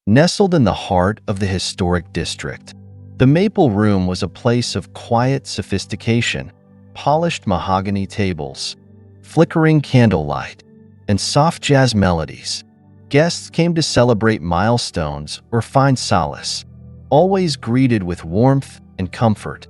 Nestled in the heart of the historic district, the Maple Room was a place of quiet sophistication, polished mahogany tables, flickering candlelight, and soft jazz melodies. Guests came to celebrate milestones or find solace, always greeted with warmth and comfort.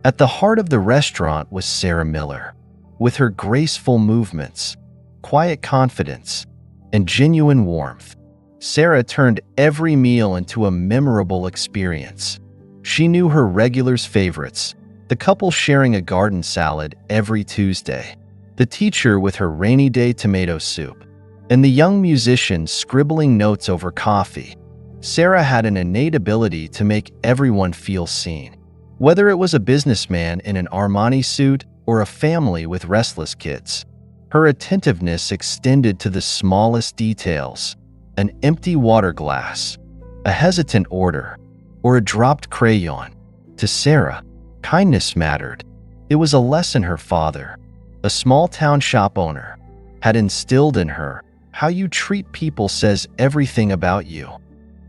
At the heart of the restaurant was Sarah Miller. With her graceful movements, quiet confidence, and genuine warmth, Sarah turned every meal into a memorable experience. She knew her regulars' favorites, the couple sharing a garden salad every Tuesday, the teacher with her rainy day tomato soup, and the young musician scribbling notes over coffee. Sarah had an innate ability to make everyone feel seen. Whether it was a businessman in an Armani suit or a family with restless kids, her attentiveness extended to the smallest details: an empty water glass, a hesitant order, or a dropped crayon. To Sarah, kindness mattered. It was a lesson her father, a small-town shop owner, had instilled in her. How you treat people says everything about you.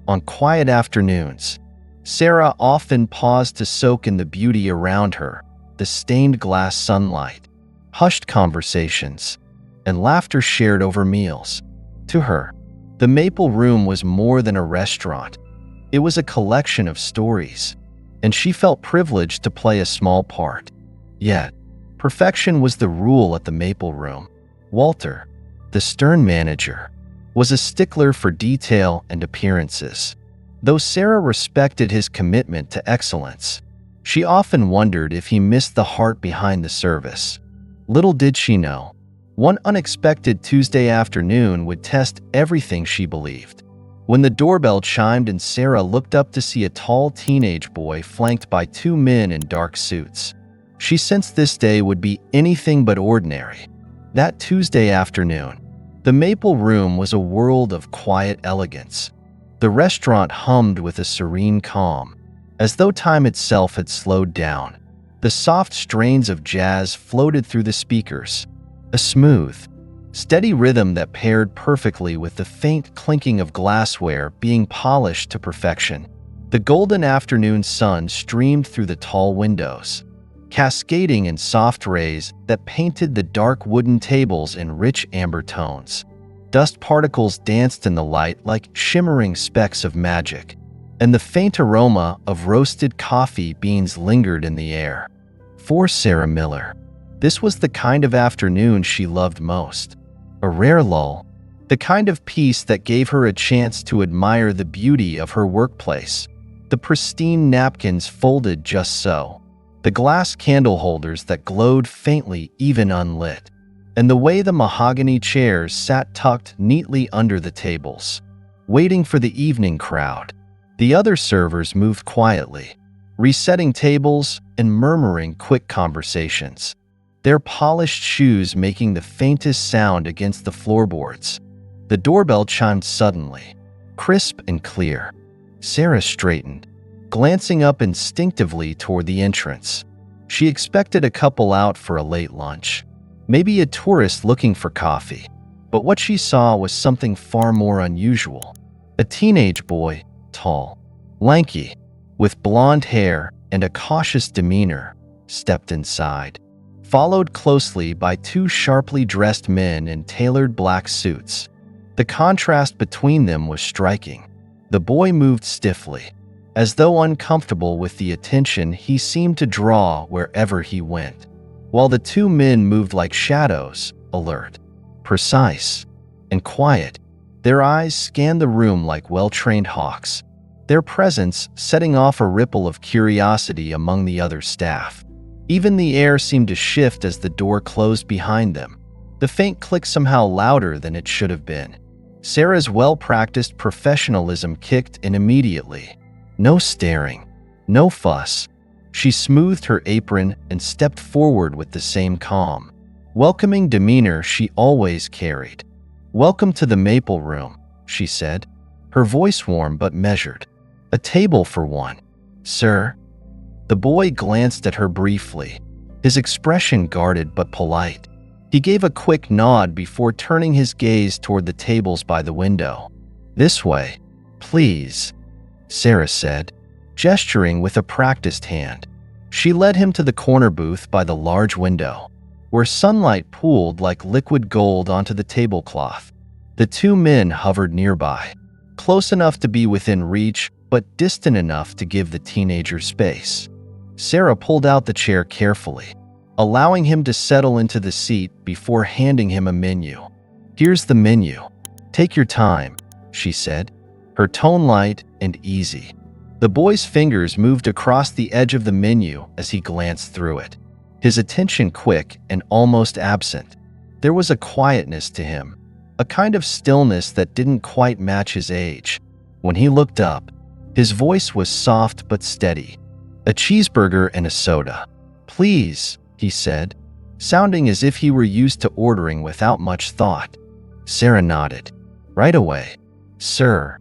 On quiet afternoons, Sarah often paused to soak in the beauty around her: the stained glass sunlight, hushed conversations, and laughter shared over meals. To her, the Maple Room was more than a restaurant. It was a collection of stories, and she felt privileged to play a small part. Yet, perfection was the rule at the Maple Room. Walter, the stern manager, was a stickler for detail and appearances. Though Sarah respected his commitment to excellence, she often wondered if he missed the heart behind the service. Little did she know, one unexpected Tuesday afternoon would test everything she believed. When the doorbell chimed and Sarah looked up to see a tall teenage boy flanked by two men in dark suits, she sensed this day would be anything but ordinary. That Tuesday afternoon, the Maple Room was a world of quiet elegance. The restaurant hummed with a serene calm, as though time itself had slowed down. The soft strains of jazz floated through the speakers, a smooth, steady rhythm that paired perfectly with the faint clinking of glassware being polished to perfection. The golden afternoon sun streamed through the tall windows, cascading in soft rays that painted the dark wooden tables in rich amber tones. Dust particles danced in the light like shimmering specks of magic, and the faint aroma of roasted coffee beans lingered in the air. For Sarah Miller, this was the kind of afternoon she loved most. A rare lull, the kind of peace that gave her a chance to admire the beauty of her workplace. The pristine napkins folded just so, the glass candle holders that glowed faintly even unlit, and the way the mahogany chairs sat tucked neatly under the tables, waiting for the evening crowd. The other servers moved quietly, resetting tables and murmuring quick conversations, their polished shoes making the faintest sound against the floorboards. The doorbell chimed suddenly, crisp and clear. Sarah straightened, glancing up instinctively toward the entrance. She expected a couple out for a late lunch, maybe a tourist looking for coffee. But what she saw was something far more unusual. A teenage boy, tall, lanky, with blonde hair and a cautious demeanor, stepped inside, followed closely by two sharply dressed men in tailored black suits. The contrast between them was striking. The boy moved stiffly, as though uncomfortable with the attention he seemed to draw wherever he went, while the two men moved like shadows, alert, precise, and quiet. Their eyes scanned the room like well-trained hawks, their presence setting off a ripple of curiosity among the other staff. Even the air seemed to shift as the door closed behind them, the faint click somehow louder than it should have been. Sarah's well-practiced professionalism kicked in immediately. No staring, no fuss. She smoothed her apron and stepped forward with the same calm, welcoming demeanor she always carried. "Welcome to the Maple Room," she said, her voice warm but measured. "A table for one, sir." The boy glanced at her briefly, his expression guarded but polite. He gave a quick nod before turning his gaze toward the tables by the window. "This way, "Please," Sarah said, gesturing with a practiced hand. She led him to the corner booth by the large window, where sunlight pooled like liquid gold onto the tablecloth. The two men hovered nearby, close enough to be within reach, but distant enough to give the teenager space. Sarah pulled out the chair carefully, allowing him to settle into the seat before handing him a menu. "Here's the menu. Take your time," she said, her tone light and easy. The boy's fingers moved across the edge of the menu as he glanced through it, his attention quick and almost absent. There was a quietness to him, a kind of stillness that didn't quite match his age. When he looked up, his voice was soft but steady. "A cheeseburger and a soda, please," he said, sounding as if he were used to ordering without much thought. Sarah nodded. "Right away, sir."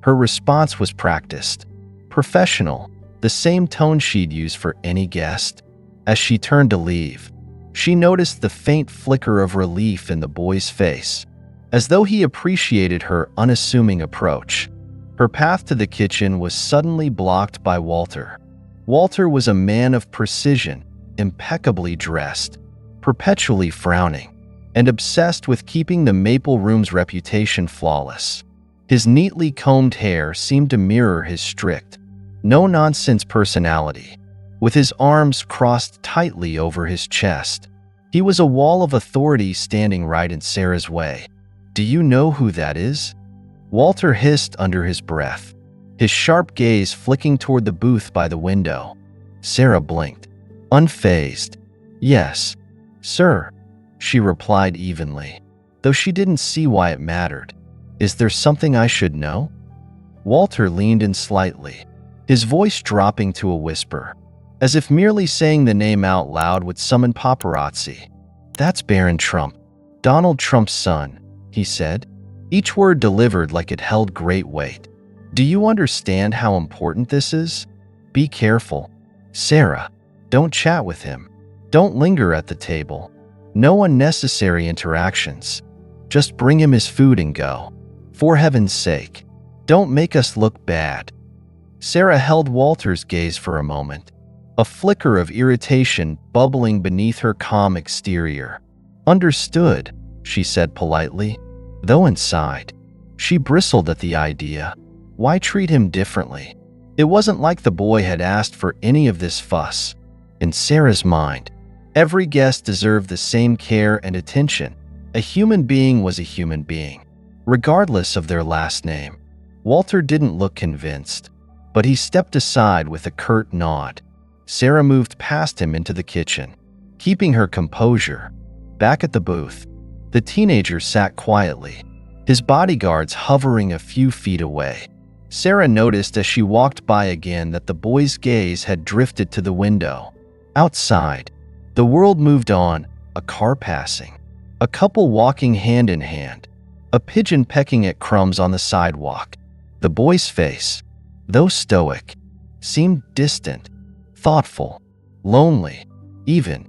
Her response was practiced, professional, the same tone she'd use for any guest. As she turned to leave, she noticed the faint flicker of relief in the boy's face, as though he appreciated her unassuming approach. Her path to the kitchen was suddenly blocked by Walter. Walter was a man of precision, impeccably dressed, perpetually frowning, and obsessed with keeping the Maple Room's reputation flawless. His neatly combed hair seemed to mirror his strict, no-nonsense personality. With his arms crossed tightly over his chest, he was a wall of authority standing right in Sarah's way. "Do you know who that is?" Walter hissed under his breath, his sharp gaze flicking toward the booth by the window. Sarah blinked, unfazed. "Yes, sir," she replied evenly, though she didn't see why it mattered. "Is there something I should know?" Walter leaned in slightly, his voice dropping to a whisper, as if merely saying the name out loud would summon paparazzi. "That's Barron Trump, Donald Trump's son," he said, each word delivered like it held great weight. "Do you understand how important this is? Be careful, Sarah. Don't chat with him. Don't linger at the table. No unnecessary interactions. Just bring him his food and go. For heaven's sake, don't make us look bad." Sarah held Walter's gaze for a moment, a flicker of irritation bubbling beneath her calm exterior. "Understood," she said politely, though inside, she bristled at the idea. Why treat him differently? It wasn't like the boy had asked for any of this fuss. In Sarah's mind, every guest deserved the same care and attention. A human being was a human being, regardless of their last name. Walter didn't look convinced, but he stepped aside with a curt nod. Sarah moved past him into the kitchen, keeping her composure. Back at the booth, the teenager sat quietly, his bodyguards hovering a few feet away. Sarah noticed as she walked by again that the boy's gaze had drifted to the window. Outside, the world moved on, a car passing, a couple walking hand in hand, a pigeon pecking at crumbs on the sidewalk. The boy's face, though stoic, seemed distant, thoughtful, lonely, even.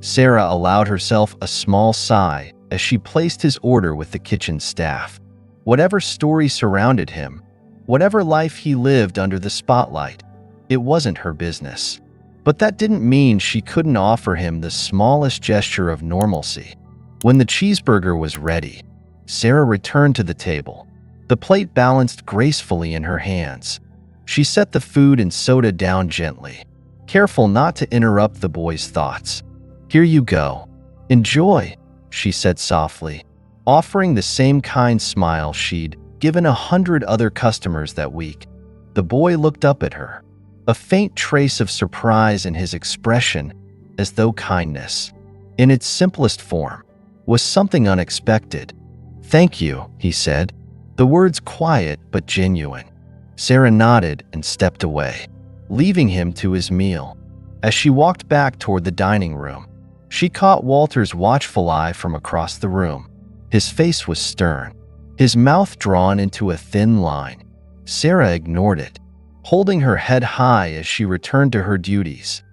Sarah allowed herself a small sigh as she placed his order with the kitchen staff. Whatever story surrounded him, whatever life he lived under the spotlight, it wasn't her business. But that didn't mean she couldn't offer him the smallest gesture of normalcy. When the cheeseburger was ready, Sarah returned to the table, the plate balanced gracefully in her hands. She set the food and soda down gently, careful not to interrupt the boy's thoughts. "Here you go. Enjoy," she said softly, offering the same kind smile she'd given 100 other customers that week. The boy looked up at her, a faint trace of surprise in his expression, as though kindness, in its simplest form, was something unexpected. "Thank you," he said, the words quiet but genuine. Sarah nodded and stepped away, leaving him to his meal. As she walked back toward the dining room, she caught Walter's watchful eye from across the room. His face was stern, his mouth drawn into a thin line. Sarah ignored it, holding her head high as she returned to her duties.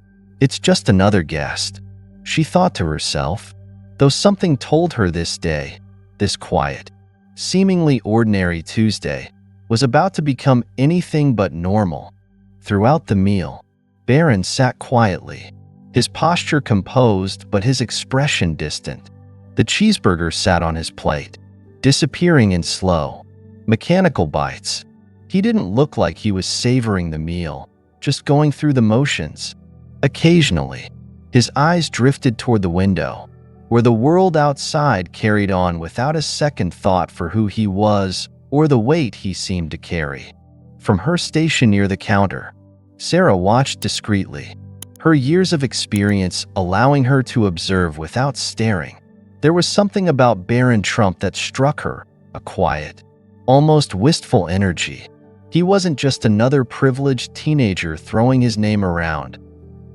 "It's just another guest," she thought to herself, though something told her this day, this quiet, seemingly ordinary Tuesday, was about to become anything but normal. Throughout the meal, Barron sat quietly, his posture composed but his expression distant. The cheeseburger sat on his plate, disappearing in slow, mechanical bites. He didn't look like he was savoring the meal, just going through the motions. Occasionally, his eyes drifted toward the window, where the world outside carried on without a second thought for who he was or the weight he seemed to carry. From her station near the counter, Sarah watched discreetly, her years of experience allowing her to observe without staring. There was something about Barron Trump that struck her, a quiet, almost wistful energy. He wasn't just another privileged teenager throwing his name around.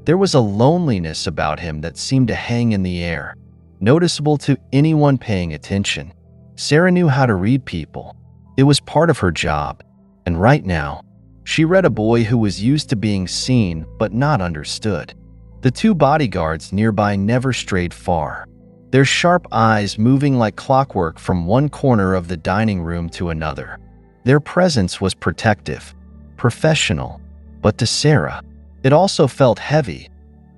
There was a loneliness about him that seemed to hang in the air, noticeable to anyone paying attention. Sarah knew how to read people. It was part of her job, and right now, she read a boy who was used to being seen but not understood. The two bodyguards nearby never strayed far, their sharp eyes moving like clockwork from one corner of the dining room to another. Their presence was protective, professional, but to Sarah, it also felt heavy,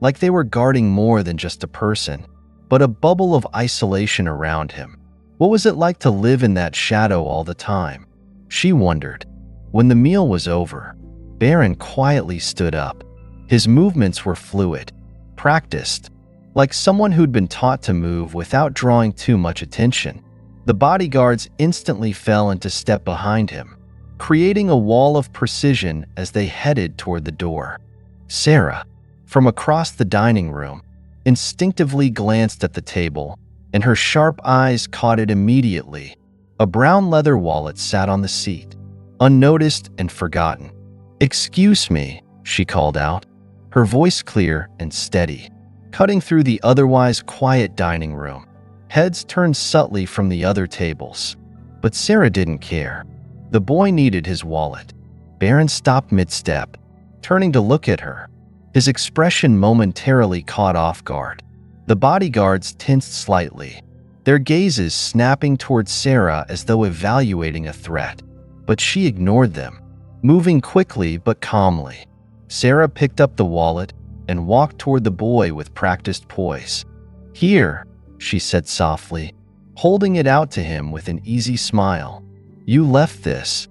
like they were guarding more than just a person, but a bubble of isolation around him. What was it like to live in that shadow all the time? She wondered. When the meal was over, Barron quietly stood up. His movements were fluid, practiced, like someone who'd been taught to move without drawing too much attention. The bodyguards instantly fell into step behind him, creating a wall of precision as they headed toward the door. Sarah, from across the dining room, instinctively glanced at the table, and her sharp eyes caught it immediately. A brown leather wallet sat on the seat, unnoticed and forgotten. "Excuse me," she called out, her voice clear and steady, cutting through the otherwise quiet dining room. Heads turned subtly from the other tables, but Sarah didn't care. The boy needed his wallet. Barron stopped mid-step, turning to look at her, his expression momentarily caught off guard. The bodyguards tensed slightly, their gazes snapping towards Sarah as though evaluating a threat. But she ignored them, moving quickly but calmly. Sarah picked up the wallet and walked toward the boy with practiced poise. "Here," she said softly, holding it out to him with an easy smile. "You left this."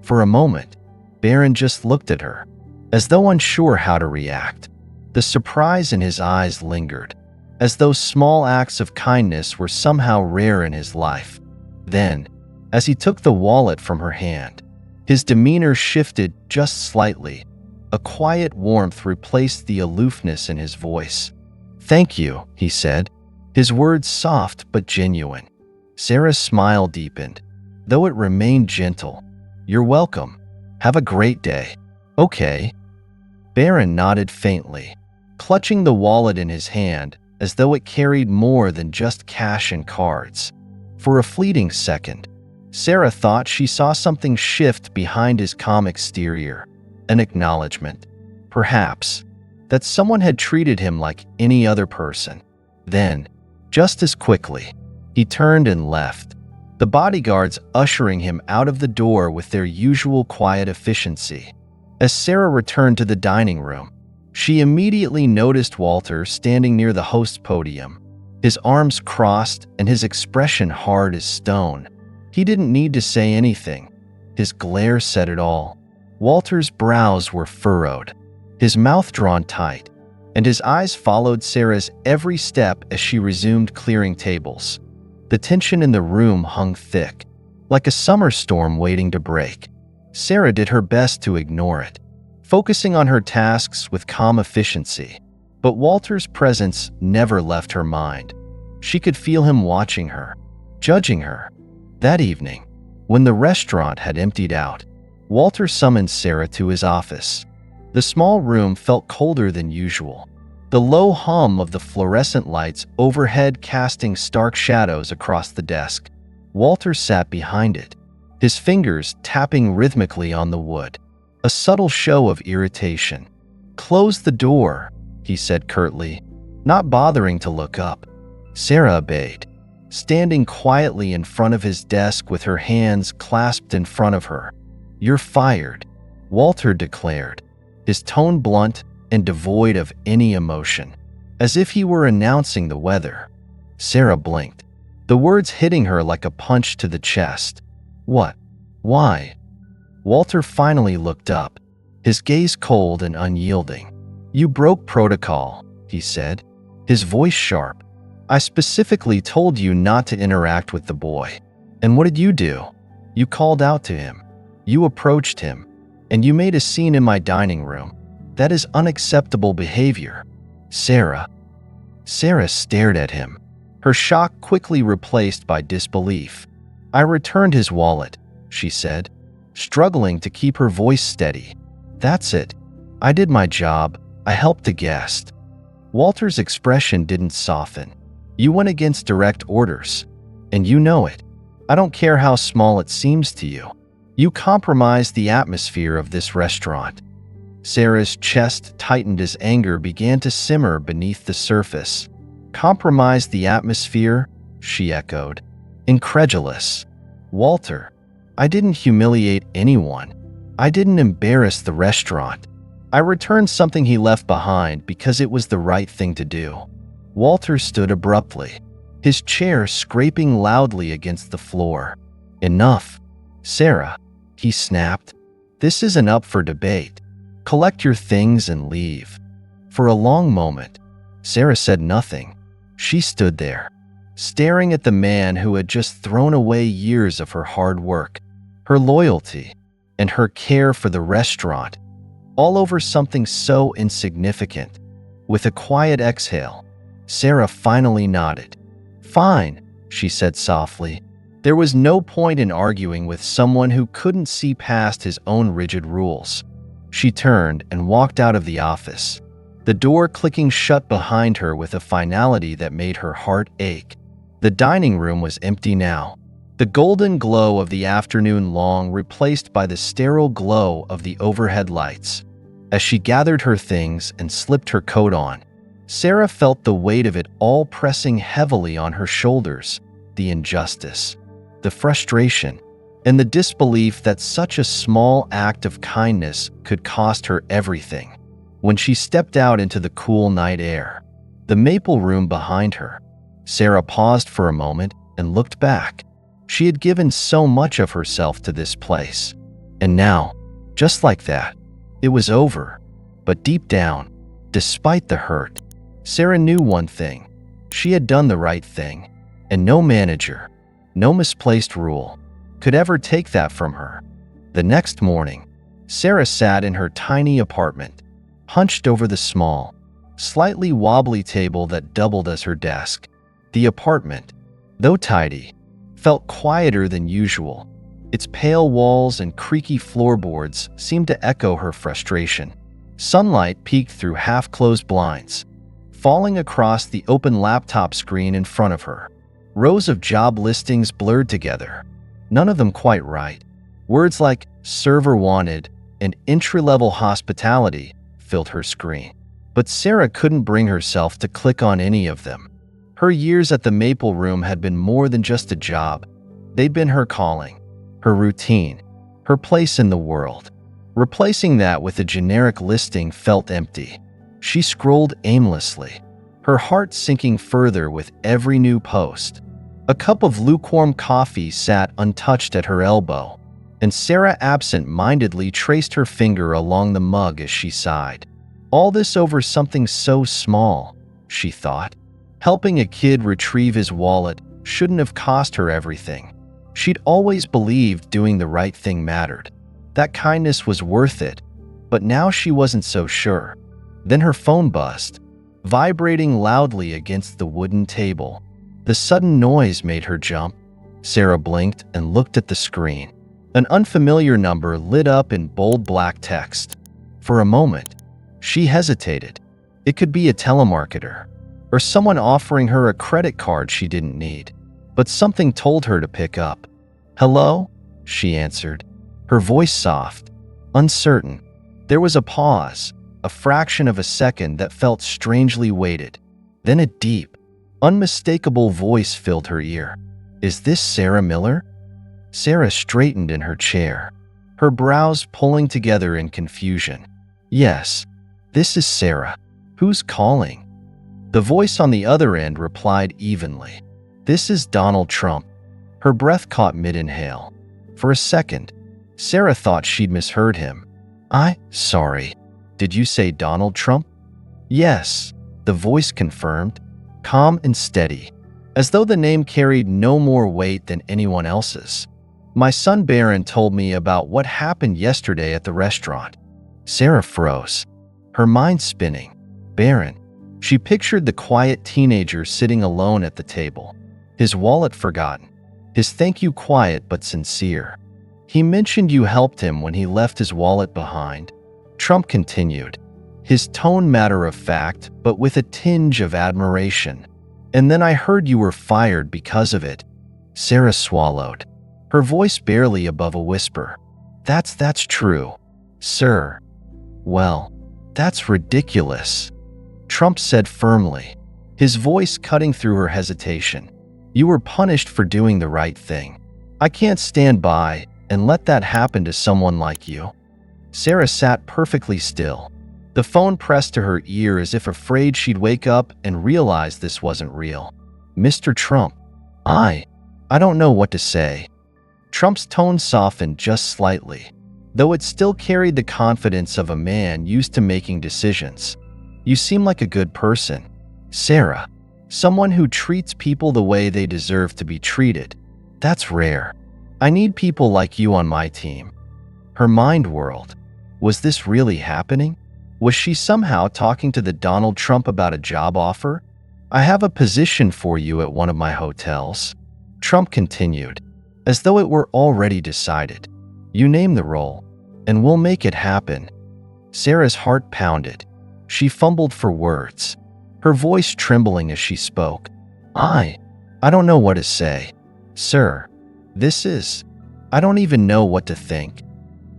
For a moment, Barron just looked at her, as though unsure how to react. The surprise in his eyes lingered, as though small acts of kindness were somehow rare in his life. Then, as he took the wallet from her hand, his demeanor shifted just slightly. A quiet warmth replaced the aloofness in his voice. "Thank you," he said, his words soft but genuine. Sarah's smile deepened, though it remained gentle. "You're welcome. Have a great day." "Okay." Barron nodded faintly, clutching the wallet in his hand as though it carried more than just cash and cards. For a fleeting second, Sarah thought she saw something shift behind his calm exterior, an acknowledgement, perhaps, that someone had treated him like any other person. Then, just as quickly, he turned and left, the bodyguards ushering him out of the door with their usual quiet efficiency. As Sarah returned to the dining room, she immediately noticed Walter standing near the host's podium, his arms crossed and his expression hard as stone. He didn't need to say anything. His glare said it all. Walter's brows were furrowed, his mouth drawn tight, and his eyes followed Sarah's every step as she resumed clearing tables. The tension in the room hung thick, like a summer storm waiting to break. Sarah did her best to ignore it, focusing on her tasks with calm efficiency. But Walter's presence never left her mind. She could feel him watching her, judging her. That evening, when the restaurant had emptied out, Walter summoned Sarah to his office. The small room felt colder than usual, the low hum of the fluorescent lights overhead casting stark shadows across the desk. Walter sat behind it, his fingers tapping rhythmically on the wood, a subtle show of irritation. "Close the door," he said curtly, not bothering to look up. Sarah obeyed, standing quietly in front of his desk with her hands clasped in front of her. "You're fired," Walter declared, his tone blunt and devoid of any emotion, as if he were announcing the weather. Sarah blinked, the words hitting her like a punch to the chest. "What? Why?" Walter finally looked up, his gaze cold and unyielding. "You broke protocol," he said, his voice sharp. "I specifically told you not to interact with the boy. And what did you do? You called out to him. You approached him. And you made a scene in my dining room. That is unacceptable behavior." Sarah stared at him, her shock quickly replaced by disbelief. "I returned his wallet," she said, struggling to keep her voice steady. "That's it. I did my job. I helped a guest." Walter's expression didn't soften. "You went against direct orders. And you know it. I don't care how small it seems to you. You compromised the atmosphere of this restaurant." Sarah's chest tightened as anger began to simmer beneath the surface. "Compromised the atmosphere?" she echoed, incredulous. "Walter, I didn't humiliate anyone. I didn't embarrass the restaurant. I returned something he left behind because it was the right thing to do." Walter stood abruptly, his chair scraping loudly against the floor. "Enough, Sarah," he snapped. "This isn't up for debate. Collect your things and leave." For a long moment, Sarah said nothing. She stood there, staring at the man who had just thrown away years of her hard work, her loyalty, and her care for the restaurant, all over something so insignificant. With a quiet exhale, Sarah finally nodded. "Fine," she said softly. There was no point in arguing with someone who couldn't see past his own rigid rules. She turned and walked out of the office, the door clicking shut behind her with a finality that made her heart ache. The dining room was empty now, the golden glow of the afternoon long replaced by the sterile glow of the overhead lights. As she gathered her things and slipped her coat on, Sarah felt the weight of it all pressing heavily on her shoulders, the injustice, the frustration, and the disbelief that such a small act of kindness could cost her everything. When she stepped out into the cool night air, the maple room behind her, Sarah paused for a moment and looked back. She had given so much of herself to this place. And now, just like that, it was over. But deep down, despite the hurt, Sarah knew one thing. She had done the right thing, and no manager, no misplaced rule, could ever take that from her. The next morning, Sarah sat in her tiny apartment, hunched over the small, slightly wobbly table that doubled as her desk. The apartment, though tidy, felt quieter than usual. Its pale walls and creaky floorboards seemed to echo her frustration. Sunlight peeked through half-closed blinds, falling across the open laptop screen in front of her. Rows of job listings blurred together, none of them quite right. Words like server wanted and entry-level hospitality filled her screen. But Sarah couldn't bring herself to click on any of them. Her years at the Maple Room had been more than just a job. They'd been her calling, her routine, her place in the world. Replacing that with a generic listing felt empty. She scrolled aimlessly, her heart sinking further with every new post. A cup of lukewarm coffee sat untouched at her elbow, and Sarah absent-mindedly traced her finger along the mug as she sighed. All this over something so small, she thought. Helping a kid retrieve his wallet shouldn't have cost her everything. She'd always believed doing the right thing mattered. That kindness was worth it, but now she wasn't so sure. Then her phone buzzed, vibrating loudly against the wooden table. The sudden noise made her jump. Sarah blinked and looked at the screen. An unfamiliar number lit up in bold black text. For a moment, she hesitated. It could be a telemarketer, or someone offering her a credit card she didn't need. But something told her to pick up. "Hello?" she answered, her voice soft, uncertain. There was a pause, a fraction of a second that felt strangely weighted. Then a deep, unmistakable voice filled her ear. "Is this Sarah Miller?" Sarah straightened in her chair, her brows pulling together in confusion. "Yes, this is Sarah. Who's calling?" The voice on the other end replied evenly. "This is Donald Trump." Her breath caught mid-inhale. For a second, Sarah thought she'd misheard him. Sorry. Did you say Donald Trump?" "Yes," the voice confirmed, calm and steady, as though the name carried no more weight than anyone else's. "My son Barron told me about what happened yesterday at the restaurant." Sarah froze, her mind spinning. Barron. She pictured the quiet teenager sitting alone at the table, his wallet forgotten, his thank you quiet but sincere. "He mentioned you helped him when he left his wallet behind," Trump continued, his tone matter-of-fact but with a tinge of admiration. "And then I heard you were fired because of it." Sarah swallowed, her voice barely above a whisper. That's true, sir." "Well, that's ridiculous," Trump said firmly, his voice cutting through her hesitation. "You were punished for doing the right thing. I can't stand by and let that happen to someone like you." Sarah sat perfectly still, the phone pressed to her ear as if afraid she'd wake up and realize this wasn't real. "Mr. Trump, I don't know what to say." Trump's tone softened just slightly, though it still carried the confidence of a man used to making decisions. "You seem like a good person, Sarah. Someone who treats people the way they deserve to be treated. That's rare. I need people like you on my team." Her mind whirled. Was this really happening? Was she somehow talking to the Donald Trump about a job offer? "I have a position for you at one of my hotels," Trump continued, as though it were already decided. "You name the role, and we'll make it happen." Sarah's heart pounded. She fumbled for words, her voice trembling as she spoke. I don't know what to say, sir. I don't even know what to think."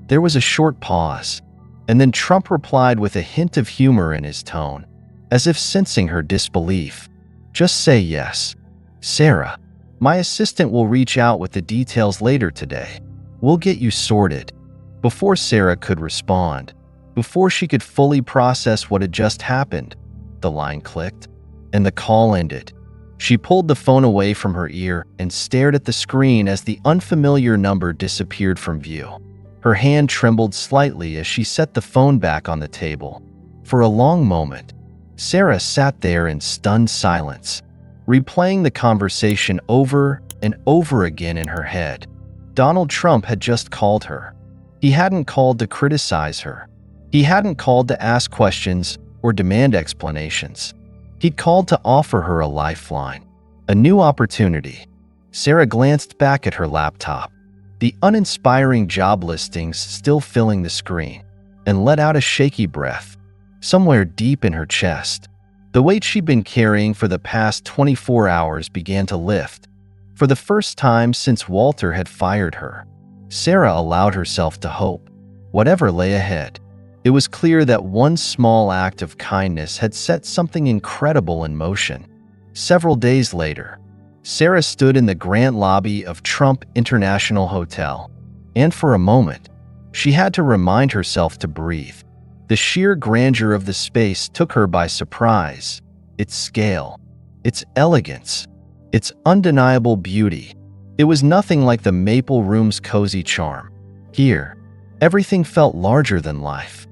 There was a short pause, and then Trump replied with a hint of humor in his tone, as if sensing her disbelief. "Just say yes, Sarah. My assistant will reach out with the details later today. We'll get you sorted." Before Sarah could respond, before she could fully process what had just happened, the line clicked, and the call ended. She pulled the phone away from her ear and stared at the screen as the unfamiliar number disappeared from view. Her hand trembled slightly as she set the phone back on the table. For a long moment, Sarah sat there in stunned silence, replaying the conversation over and over again in her head. Donald Trump had just called her. He hadn't called to criticize her. He hadn't called to ask questions or demand explanations. He'd called to offer her a lifeline, a new opportunity. Sarah glanced back at her laptop, the uninspiring job listings still filling the screen, and let out a shaky breath. Somewhere deep in her chest, the weight she'd been carrying for the past 24 hours began to lift. For the first time since Walter had fired her, Sarah allowed herself to hope. Whatever lay ahead, it was clear that one small act of kindness had set something incredible in motion. Several days later, Sarah stood in the grand lobby of Trump International Hotel, and for a moment, she had to remind herself to breathe. The sheer grandeur of the space took her by surprise. Its scale, its elegance, its undeniable beauty. It was nothing like the Maple Room's cozy charm. Here, everything felt larger than life.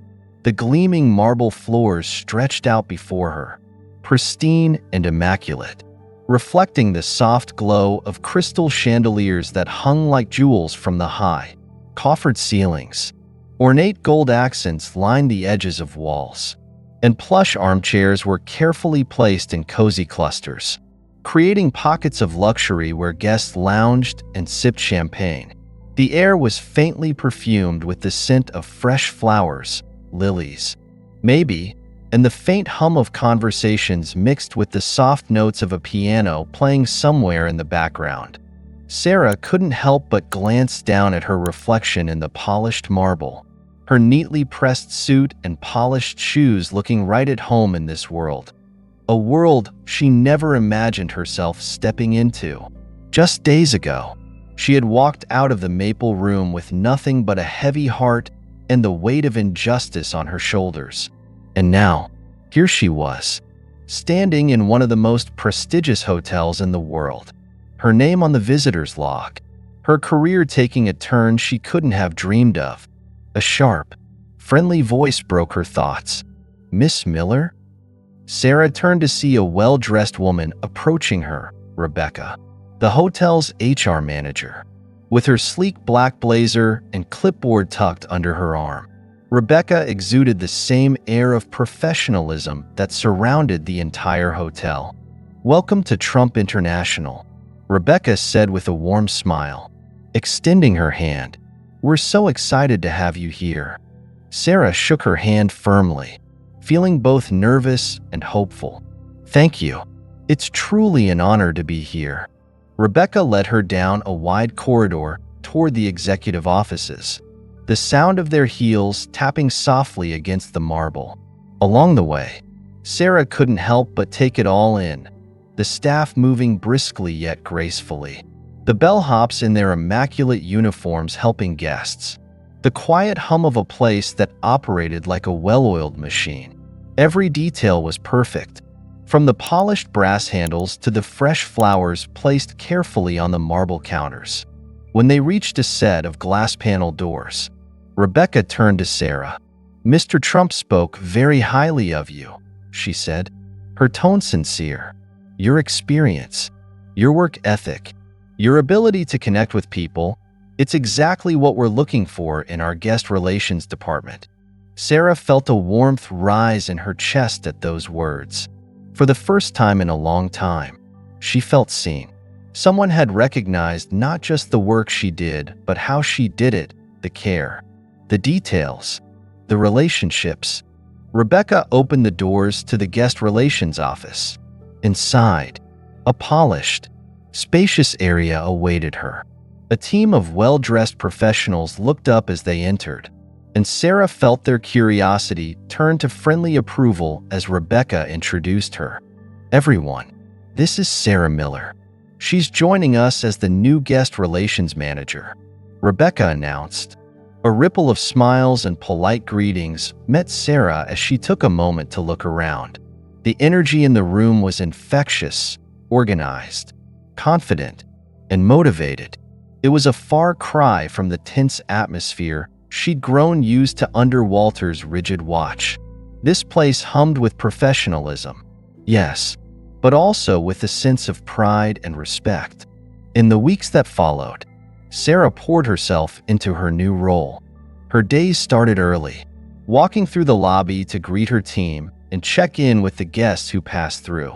The gleaming marble floors stretched out before her, pristine and immaculate, reflecting the soft glow of crystal chandeliers that hung like jewels from the high, coffered ceilings. Ornate gold accents lined the edges of walls, and plush armchairs were carefully placed in cozy clusters, creating pockets of luxury where guests lounged and sipped champagne. The air was faintly perfumed with the scent of fresh flowers, lilies, maybe, and the faint hum of conversations mixed with the soft notes of a piano playing somewhere in the background. Sarah couldn't help but glance down at her reflection in the polished marble, her neatly pressed suit and polished shoes looking right at home in this world. A world she never imagined herself stepping into. Just days ago, She had walked out of the maple room with nothing but a heavy heart and the weight of injustice on her shoulders. And now, here she was, standing in one of the most prestigious hotels in the world, her name on the visitor's log, her career taking a turn she couldn't have dreamed of. A sharp, friendly voice broke her thoughts. "Miss Miller?" Sarah turned to see a well-dressed woman approaching her, Rebecca, the hotel's HR manager. With her sleek black blazer and clipboard tucked under her arm, Rebecca exuded the same air of professionalism that surrounded the entire hotel. "Welcome to Trump International," Rebecca said with a warm smile, extending her hand. "We're so excited to have you here." Sarah shook her hand firmly, feeling both nervous and hopeful. "Thank you. It's truly an honor to be here." Rebecca led her down a wide corridor toward the executive offices, the sound of their heels tapping softly against the marble. Along the way, Sarah couldn't help but take it all in, the staff moving briskly yet gracefully, the bellhops in their immaculate uniforms helping guests, the quiet hum of a place that operated like a well-oiled machine. Every detail was perfect, from the polished brass handles to the fresh flowers placed carefully on the marble counters. When they reached a set of glass panel doors, Rebecca turned to Sarah. "Mr. Trump spoke very highly of you," she said, her tone sincere. "Your experience, your work ethic, your ability to connect with people, it's exactly what we're looking for in our guest relations department." Sarah felt a warmth rise in her chest at those words. For the first time in a long time, she felt seen. Someone had recognized not just the work she did, but how she did it, the care, the details, the relationships. Rebecca opened the doors to the guest relations office. Inside, a polished, spacious area awaited her. A team of well-dressed professionals looked up as they entered, and Sarah felt their curiosity turn to friendly approval as Rebecca introduced her. "Everyone, this is Sarah Miller. She's joining us as the new guest relations manager," Rebecca announced. A ripple of smiles and polite greetings met Sarah as she took a moment to look around. The energy in the room was infectious, organized, confident, and motivated. It was a far cry from the tense atmosphere she'd grown used to under Walter's rigid watch. This place hummed with professionalism, yes, but also with a sense of pride and respect. In the weeks that followed, Sarah poured herself into her new role. Her days started early, walking through the lobby to greet her team and check in with the guests who passed through.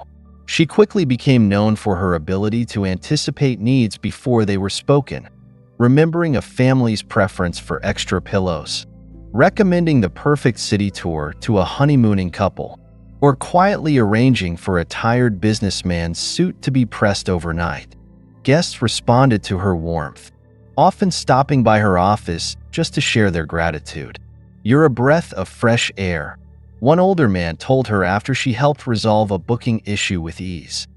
She quickly became known for her ability to anticipate needs before they were spoken, remembering a family's preference for extra pillows, recommending the perfect city tour to a honeymooning couple, or quietly arranging for a tired businessman's suit to be pressed overnight. Guests responded to her warmth, often stopping by her office just to share their gratitude. "You're a breath of fresh air," one older man told her after she helped resolve a booking issue with ease.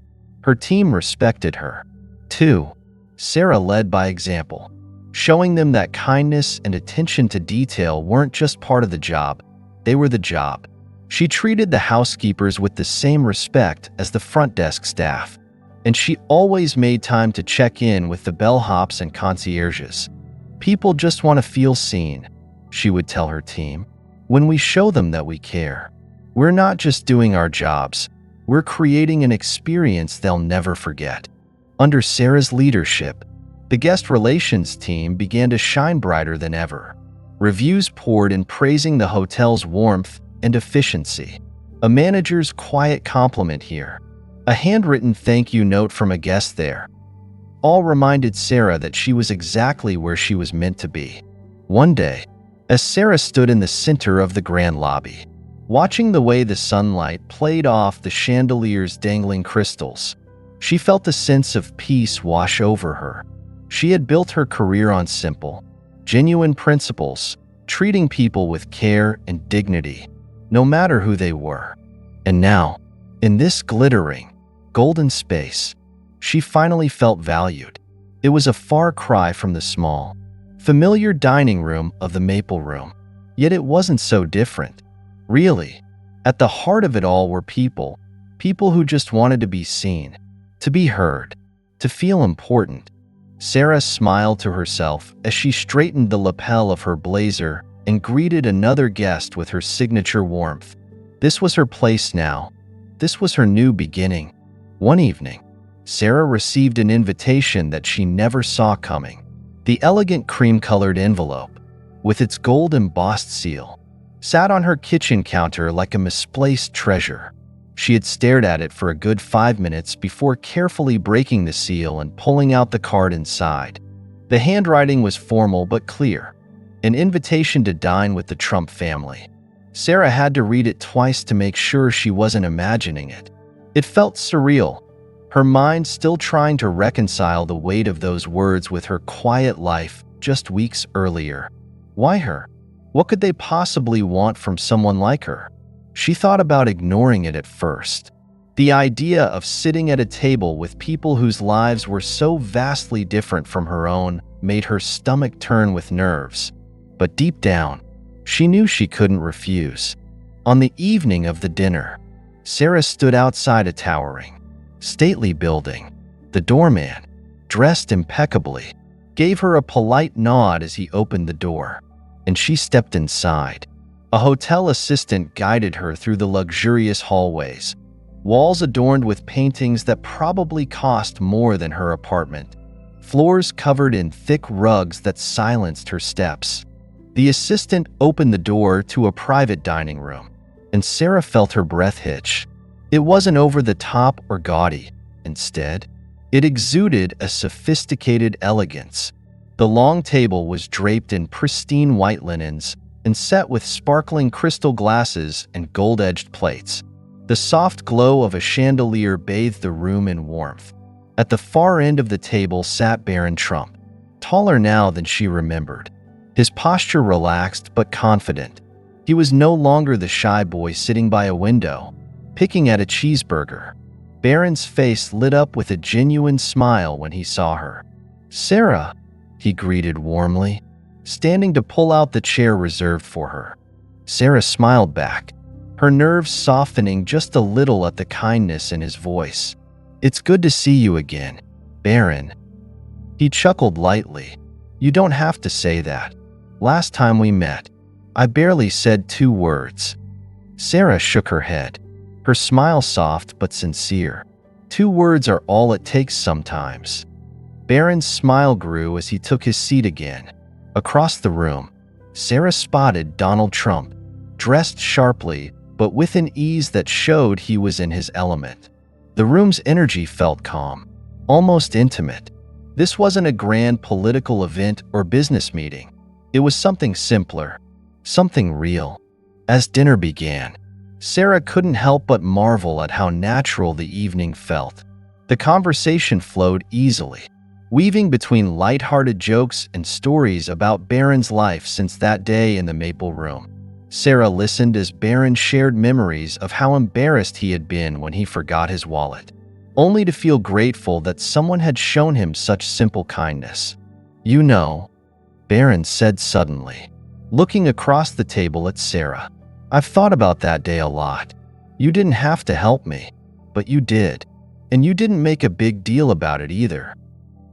Her team respected her, too. Sarah led by example, showing them that kindness and attention to detail weren't just part of the job, they were the job. She treated the housekeepers with the same respect as the front desk staff, and she always made time to check in with the bellhops and concierges. "People just want to feel seen," she would tell her team. "When we show them that we care, we're not just doing our jobs, we're creating an experience they'll never forget." Under Sarah's leadership, the guest relations team began to shine brighter than ever. Reviews poured in praising the hotel's warmth and efficiency. A manager's quiet compliment here, a handwritten thank you note from a guest there, all reminded Sarah that she was exactly where she was meant to be. One day, as Sarah stood in the center of the grand lobby, watching the way the sunlight played off the chandelier's dangling crystals, she felt a sense of peace wash over her. She had built her career on simple, genuine principles, treating people with care and dignity, no matter who they were. And now, in this glittering, golden space, she finally felt valued. It was a far cry from the small, familiar dining room of the Maple Room. Yet it wasn't so different. Really, at the heart of it all were people who just wanted to be seen, to be heard, to feel important. Sarah smiled to herself as she straightened the lapel of her blazer and greeted another guest with her signature warmth. This was her place now. This was her new beginning. One evening, Sarah received an invitation that she never saw coming. The elegant cream-colored envelope, with its gold-embossed seal, sat on her kitchen counter like a misplaced treasure. She had stared at it for a good 5 minutes before carefully breaking the seal and pulling out the card inside. The handwriting was formal but clear, an invitation to dine with the Trump family. Sarah had to read it twice to make sure she wasn't imagining it. It felt surreal, her mind still trying to reconcile the weight of those words with her quiet life just weeks earlier. Why her? What could they possibly want from someone like her? She thought about ignoring it at first. The idea of sitting at a table with people whose lives were so vastly different from her own made her stomach turn with nerves. But deep down, she knew she couldn't refuse. On the evening of the dinner, Sarah stood outside a towering, stately building. The doorman, dressed impeccably, gave her a polite nod as he opened the door, and she stepped inside. A hotel assistant guided her through the luxurious hallways, walls adorned with paintings that probably cost more than her apartment, floors covered in thick rugs that silenced her steps. The assistant opened the door to a private dining room, and Sarah felt her breath hitch. It wasn't over the top or gaudy. Instead, it exuded a sophisticated elegance. The long table was draped in pristine white linens and set with sparkling crystal glasses and gold-edged plates. The soft glow of a chandelier bathed the room in warmth. At the far end of the table sat Barron Trump, taller now than she remembered, his posture relaxed but confident. He was no longer the shy boy sitting by a window, picking at a cheeseburger. Barron's face lit up with a genuine smile when he saw her. "Sarah," he greeted warmly, standing to pull out the chair reserved for her. Sarah smiled back, her nerves softening just a little at the kindness in his voice. "It's good to see you again, Barron." He chuckled lightly. "You don't have to say that. Last time we met, I barely said 2 words." Sarah shook her head, her smile soft but sincere. 2 words are all it takes sometimes. Barron's smile grew as he took his seat again. Across the room, Sarah spotted Donald Trump, dressed sharply but with an ease that showed he was in his element. The room's energy felt calm, almost intimate. This wasn't a grand political event or business meeting. It was something simpler, something real. As dinner began, Sarah couldn't help but marvel at how natural the evening felt. The conversation flowed easily, weaving between light-hearted jokes and stories about Barron's life since that day in the Maple Room. Sarah listened as Barron shared memories of how embarrassed he had been when he forgot his wallet, only to feel grateful that someone had shown him such simple kindness. "You know," Barron said suddenly, looking across the table at Sarah, "I've thought about that day a lot. You didn't have to help me, but you did. And you didn't make a big deal about it either."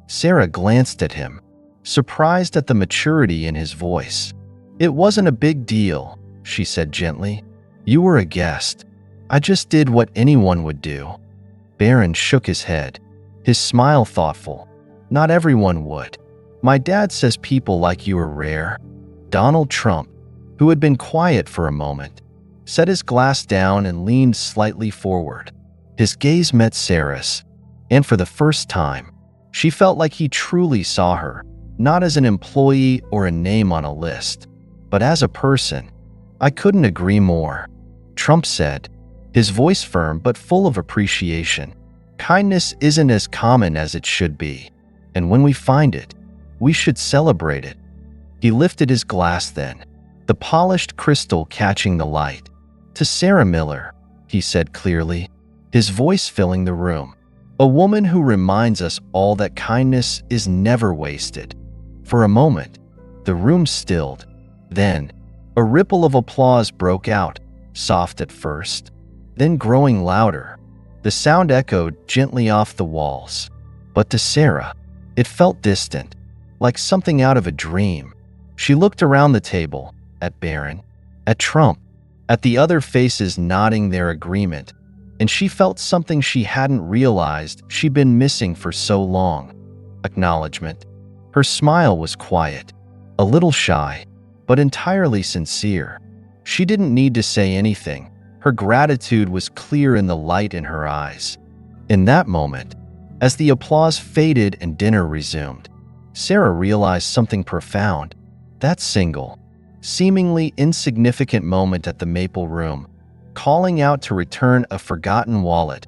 Sarah glanced at him, surprised at the maturity in his voice. "It wasn't a big deal," she said gently. "You were a guest. I just did what anyone would do." Barron shook his head, his smile thoughtful. "Not everyone would. My dad says people like you are rare." Donald Trump, who had been quiet for a moment, set his glass down and leaned slightly forward. His gaze met Sarah's, and for the first time, she felt like he truly saw her, not as an employee or a name on a list, but as a person. "I couldn't agree more," Trump said, his voice firm but full of appreciation. "Kindness isn't as common as it should be, and when we find it, we should celebrate it." He lifted his glass then, the polished crystal catching the light. "To Sarah Miller," he said clearly, his voice filling the room. A woman who reminds us all that kindness is never wasted. For a moment, the room stilled. Then, a ripple of applause broke out, soft at first, then growing louder. The sound echoed gently off the walls. But to Sarah, it felt distant, like something out of a dream. She looked around the table, at Barron, at Trump, at the other faces nodding their agreement, and she felt something she hadn't realized she'd been missing for so long. Acknowledgement. Her smile was quiet, a little shy, but entirely sincere. She didn't need to say anything. Her gratitude was clear in the light in her eyes. In that moment, as the applause faded and dinner resumed, Sarah realized something profound. That single, seemingly insignificant moment at the Maple Room, calling out to return a forgotten wallet,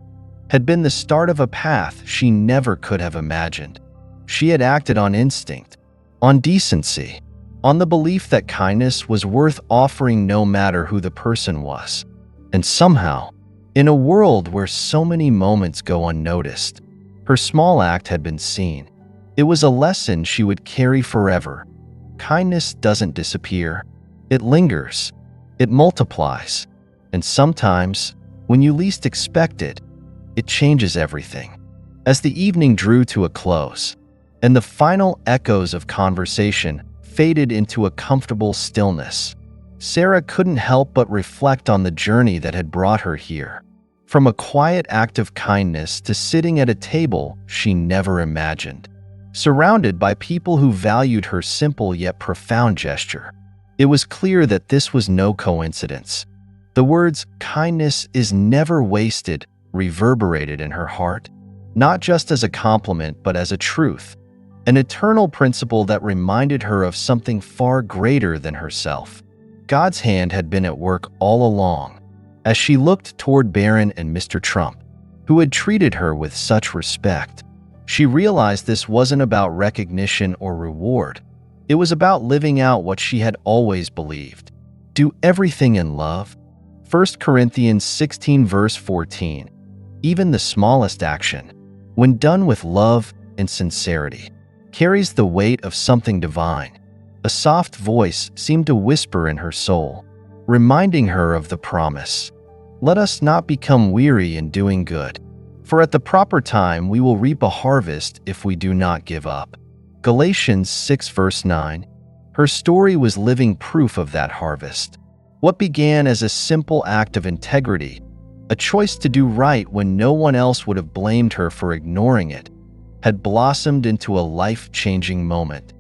had been the start of a path she never could have imagined. She had acted on instinct, on decency, on the belief that kindness was worth offering no matter who the person was. And somehow, in a world where so many moments go unnoticed, her small act had been seen. It was a lesson she would carry forever. Kindness doesn't disappear. It lingers. It multiplies. And sometimes, when you least expect it, it changes everything. As the evening drew to a close, and the final echoes of conversation faded into a comfortable stillness, Sarah couldn't help but reflect on the journey that had brought her here. From a quiet act of kindness to sitting at a table she never imagined, surrounded by people who valued her simple yet profound gesture. It was clear that this was no coincidence. The words, "kindness is never wasted," reverberated in her heart, not just as a compliment but as a truth, an eternal principle that reminded her of something far greater than herself. God's hand had been at work all along. As she looked toward Barron and Mr. Trump, who had treated her with such respect, she realized this wasn't about recognition or reward. It was about living out what she had always believed. Do everything in love. 1 Corinthians 16 verse 14. Even the smallest action, when done with love and sincerity, carries the weight of something divine. A soft voice seemed to whisper in her soul, reminding her of the promise. Let us not become weary in doing good, for at the proper time we will reap a harvest if we do not give up. Galatians 6 verse 9. Her story was living proof of that harvest. What began as a simple act of integrity, a choice to do right when no one else would have blamed her for ignoring it, had blossomed into a life-changing moment.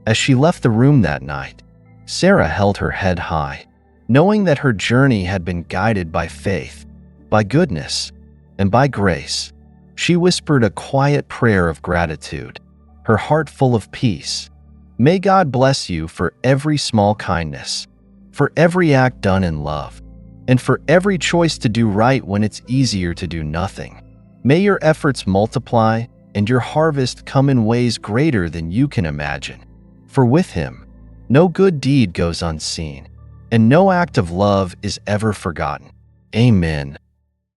As she left the room that night, Sarah held her head high, knowing that her journey had been guided by faith, by goodness, and by grace. She whispered a quiet prayer of gratitude, her heart full of peace. May God bless you for every small kindness, for every act done in love, and for every choice to do right when it's easier to do nothing. May your efforts multiply and your harvest come in ways greater than you can imagine. For with Him, no good deed goes unseen, and no act of love is ever forgotten. Amen.